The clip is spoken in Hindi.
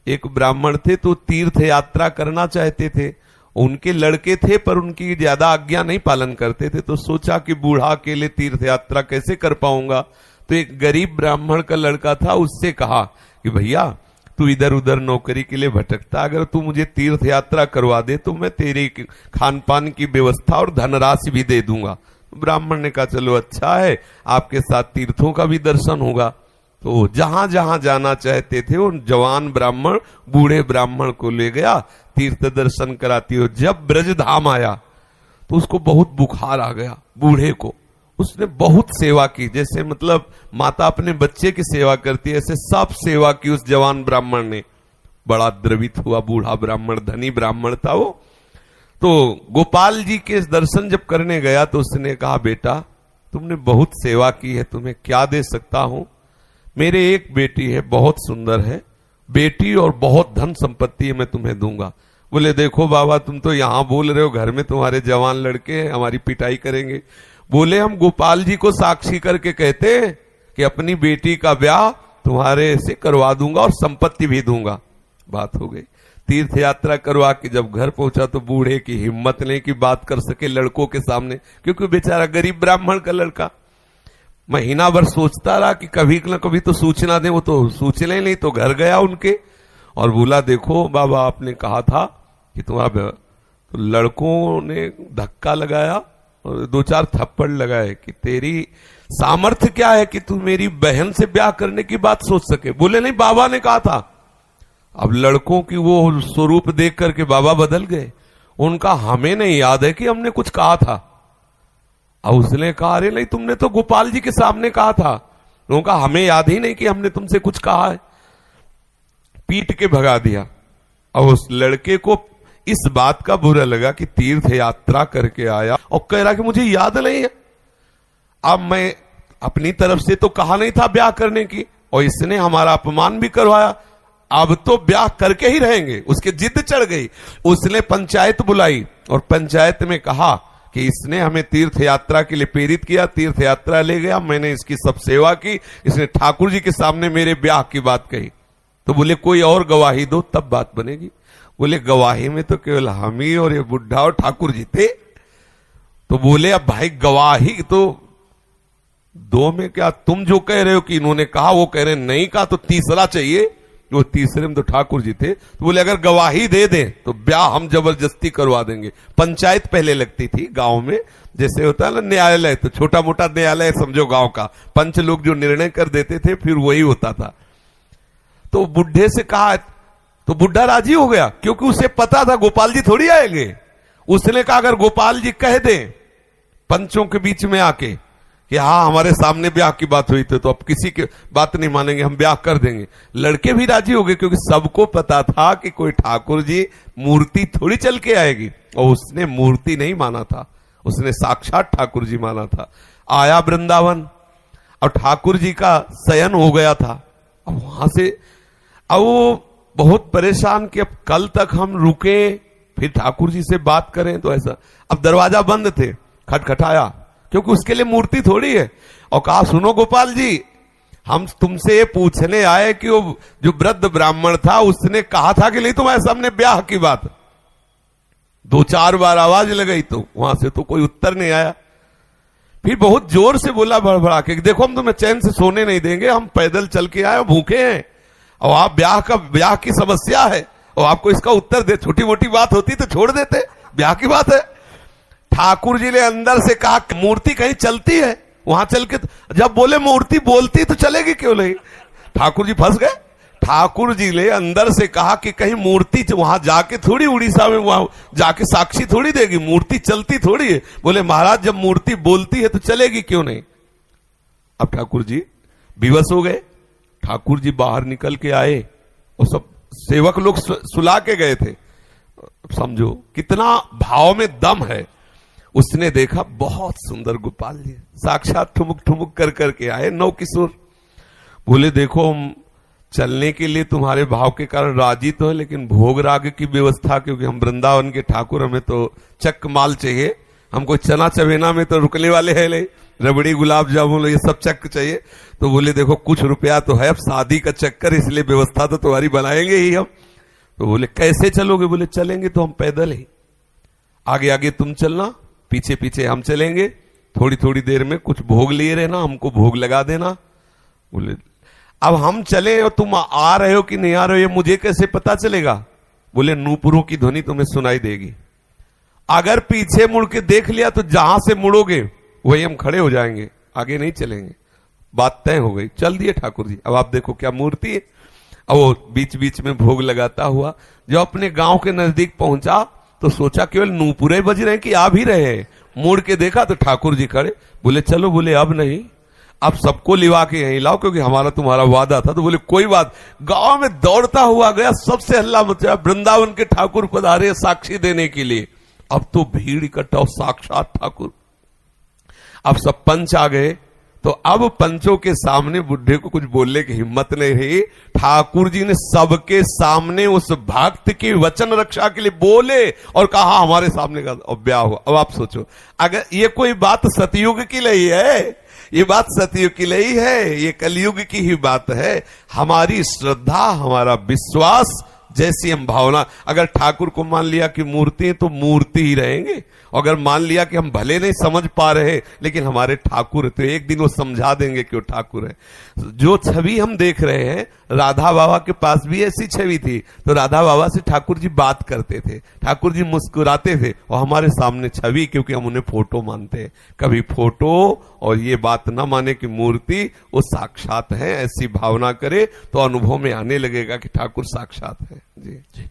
एक ब्राह्मण थे तो तीर्थ यात्रा करना चाहते थे, उनके लड़के थे पर उनकी ज्यादा आज्ञा नहीं पालन करते थे, तो सोचा कि बूढ़ा अकेले तीर्थ यात्रा कैसे कर पाऊंगा। तो एक गरीब ब्राह्मण का लड़का था, उससे कहा कि भैया तू इधर उधर नौकरी के लिए भटकता, अगर तू मुझे तीर्थ यात्रा करवा दे तो मैं तेरी खान पान की व्यवस्था और धनराशि भी दे दूंगा। ब्राह्मण ने कहा चलो अच्छा है, आपके साथ तीर्थों का भी दर्शन होगा। तो जहां जहां जाना चाहते थे उन जवान ब्राह्मण बूढ़े ब्राह्मण को ले गया, तीर्थ दर्शन कराती हो। जब ब्रज धाम आया तो उसको बहुत बुखार आ गया बूढ़े को। उसने बहुत सेवा की, जैसे मतलब माता अपने बच्चे की सेवा करती है, ऐसे सब सेवा की उस जवान ब्राह्मण ने। बड़ा द्रवित हुआ बूढ़ा ब्राह्मण, धनी ब्राह्मण था वो। तो गोपाल जी के दर्शन जब करने गया तो उसने कहा बेटा तुमने बहुत सेवा की है, तुम्हें क्या दे सकता हूं? मेरे एक बेटी है, बहुत सुंदर है बेटी और बहुत धन संपत्ति है, मैं तुम्हें दूंगा। बोले देखो बाबा तुम तो यहां बोल रहे हो, घर में तुम्हारे जवान लड़के हैं, हमारी पिटाई करेंगे। बोले हम गोपाल जी को साक्षी करके कहते हैं कि अपनी बेटी का ब्याह तुम्हारे से करवा दूंगा और संपत्ति भी दूंगा। बात हो गई। तीर्थ यात्रा करवा के जब घर पहुंचा तो बूढ़े की हिम्मत नहीं कि बात कर सके लड़कों के सामने, क्योंकि बेचारा गरीब ब्राह्मण का लड़का। महीना भर सोचता रहा कि कभी न कभी तो सूचना दे, वो तो सूचना नहीं। तो घर गया उनके और बोला देखो बाबा आपने कहा था कि तुम्हारा, तो लड़कों ने धक्का लगाया और दो चार थप्पड़ लगाए कि तेरी सामर्थ्य क्या है कि तू मेरी बहन से ब्याह करने की बात सोच सके। बोले नहीं बाबा ने कहा था। अब लड़कों की वो स्वरूप देख करके बाबा बदल गए। उनका हमें नहीं याद है कि हमने कुछ कहा था। अब उसने कहा अरे नहीं तुमने तो गोपाल जी के सामने कहा था। उनका हमें याद ही नहीं कि हमने तुमसे कुछ कहा है। पीट के भगा दिया। अब उस लड़के को इस बात का बुरा लगा कि तीर्थ यात्रा करके आया और कह रहा कि मुझे याद नहीं है। अब मैं अपनी तरफ से तो कहा नहीं था ब्याह करने की, और इसने हमारा अपमान भी करवाया, अब तो ब्याह करके ही रहेंगे। उसके जिद चढ़ गई। उसने पंचायत बुलाई और पंचायत में कहा कि इसने हमें तीर्थ यात्रा के लिए प्रेरित किया, तीर्थ यात्रा ले गया, मैंने इसकी सब सेवा की, इसने ठाकुर जी के सामने मेरे ब्याह की बात कही। तो बोले कोई और गवाही दो तब बात बनेगी। बोले गवाही में तो केवल हम ही और ये बुढ़ा और ठाकुर जी थे। तो बोले अब भाई गवाही तो दो में क्या, तुम जो कह रहे हो कि इन्होंने कहा वो कह रहे नहीं कहा, तो तीसरा चाहिए। वो तीसरे में तो ठाकुर जी थे। तो बोले अगर गवाही दे दें तो ब्याह हम जबरदस्ती करवा देंगे। पंचायत पहले लगती थी गांव में, जैसे होता है ना न्यायालय, तो छोटा मोटा न्यायालय समझो गांव का, पंच लोग जो निर्णय कर देते थे फिर वही होता था। तो बुढ़े से कहा तो बुढ़ा राजी हो गया, क्योंकि उसे पता था गोपाल जी थोड़ी आएंगे। उसने कहा अगर गोपाल जी कह दें पंचों के बीच में आके कि हाँ हमारे सामने ब्याह की बात हुई थी, तो अब किसी की बात नहीं मानेंगे, हम ब्याह कर देंगे। लड़के भी राजी हो गए, क्योंकि सबको पता था कि कोई ठाकुर जी मूर्ति थोड़ी चल के आएगी। और उसने मूर्ति नहीं माना था, उसने साक्षात ठाकुर जी माना था। आया वृंदावन और ठाकुर जी का शयन हो गया था। अब वहां से अब वो बहुत परेशान कि अब कल तक हम रुके फिर ठाकुर जी से बात करें, तो ऐसा। अब दरवाजा बंद थे, खटखटाया, क्योंकि उसके लिए मूर्ति थोड़ी है, और कहा सुनो गोपाल जी हम तुमसे ये पूछने आए कि वो जो वृद्ध ब्राह्मण था उसने कहा था कि नहीं तुम्हारे सामने ब्याह की बात। दो चार बार आवाज लगाई तो वहां से तो कोई उत्तर नहीं आया। फिर बहुत जोर से बोला भड़बड़ा के, देखो हम तुम्हें चैन से सोने नहीं देंगे, हम पैदल चल के आए, भूखे हैं, और आप ब्याह की समस्या है और आपको इसका उत्तर दे। छोटी मोटी बात होती तो छोड़ देते, ब्याह की बात है। ठाकुर जी ने अंदर से कहा मूर्ति कहीं चलती है, वहां चल के, जब बोले मूर्ति बोलती तो चलेगी क्यों नहीं। ठाकुर जी फंस गए। ठाकुर जी ने अंदर से कहा कि कहीं मूर्ति वहां जाके थोड़ी उड़ीसा में वहां जाके साक्षी थोड़ी देगी, मूर्ति चलती थोड़ी है। बोले महाराज जब मूर्ति बोलती है तो चलेगी क्यों नहीं। अब ठाकुर जी विवश हो गए। ठाकुर जी बाहर निकल के आए और सब सेवक लोग सुला के गए थे। समझो कितना भाव में दम है। उसने देखा बहुत सुंदर गोपाल जी साक्षात ठुमुक ठुमुक कर करके आए, नौ किशोर। बोले देखो हम चलने के लिए तुम्हारे भाव के कारण राजी तो है, लेकिन भोग राग की व्यवस्था, क्योंकि हम वृंदावन के ठाकुर, हमें तो चक माल चाहिए, हमको चना चवेना में तो रुकने वाले है नहीं, रबड़ी गुलाब जामुन ये सब चक्कर चाहिए। तो बोले देखो कुछ रुपया तो है, अब शादी का चक्कर, इसलिए व्यवस्था तो तुम्हारी बनाएंगे ही हम। तो बोले कैसे चलोगे? बोले चलेंगे तो हम पैदल ही, आगे आगे तुम चलना, पीछे पीछे हम चलेंगे, थोड़ी थोड़ी देर में कुछ भोग लिए रहना, हमको भोग लगा देना। बोले अब हम चले और तुम आ रहे हो कि नहीं आ रहे हो ये मुझे कैसे पता चलेगा? बोले नूपुरों की ध्वनि तुम्हें सुनाई देगी, अगर पीछे मुड़ के देख लिया तो जहां से मुड़ोगे वही हम खड़े हो जाएंगे, आगे नहीं चलेंगे। बात तय हो गई, चल दिए ठाकुर जी। अब आप देखो क्या मूर्ति है। अब वो बीच बीच में भोग लगाता हुआ जब अपने गांव के नजदीक पहुंचा तो सोचा केवल नूपुरे बज रहे हैं कि आ भी रहे हैं। मुड़ के देखा तो ठाकुर जी खड़े। बोले चलो, बोले अब नहीं, अब सबको लिवा के यहीं लाओ क्योंकि हमारा तुम्हारा वादा था। तो बोले कोई बात। गांव में दौड़ता हुआ गया, सबसे हल्ला मचा, वृंदावन के ठाकुर पधारे साक्षी देने के लिए। अब तो भीड़ इकट्ठा, साक्षात ठाकुर। अब सब पंच आ गए, तो अब पंचों के सामने बुढ़े को कुछ बोलने की हिम्मत नहीं रही। ठाकुर जी ने सबके सामने उस भक्त की वचन रक्षा के लिए बोले और कहा हमारे सामने का ब्याह हुआ। अब आप सोचो, अगर ये कोई बात सतयुग की नहीं है, ये बात सतयुग की नहीं है, ये कलयुग की ही बात है। हमारी श्रद्धा, हमारा विश्वास, जैसी हम भावना, अगर ठाकुर को मान लिया कि मूर्ति है तो मूर्ति ही रहेंगे, अगर मान लिया कि हम भले नहीं समझ पा रहे लेकिन हमारे ठाकुर है तो एक दिन वो समझा देंगे कि वो ठाकुर है। जो छवि हम देख रहे हैं, राधा बाबा के पास भी ऐसी छवि थी, तो राधा बाबा से ठाकुर जी बात करते थे, ठाकुर जी मुस्कुराते थे, और हमारे सामने छवि, क्योंकि हम उन्हें फोटो मानते हैं। कभी फोटो और ये बात ना माने कि मूर्ति वो साक्षात है, ऐसी भावना करे तो अनुभव में आने लगेगा कि ठाकुर साक्षात है। जी।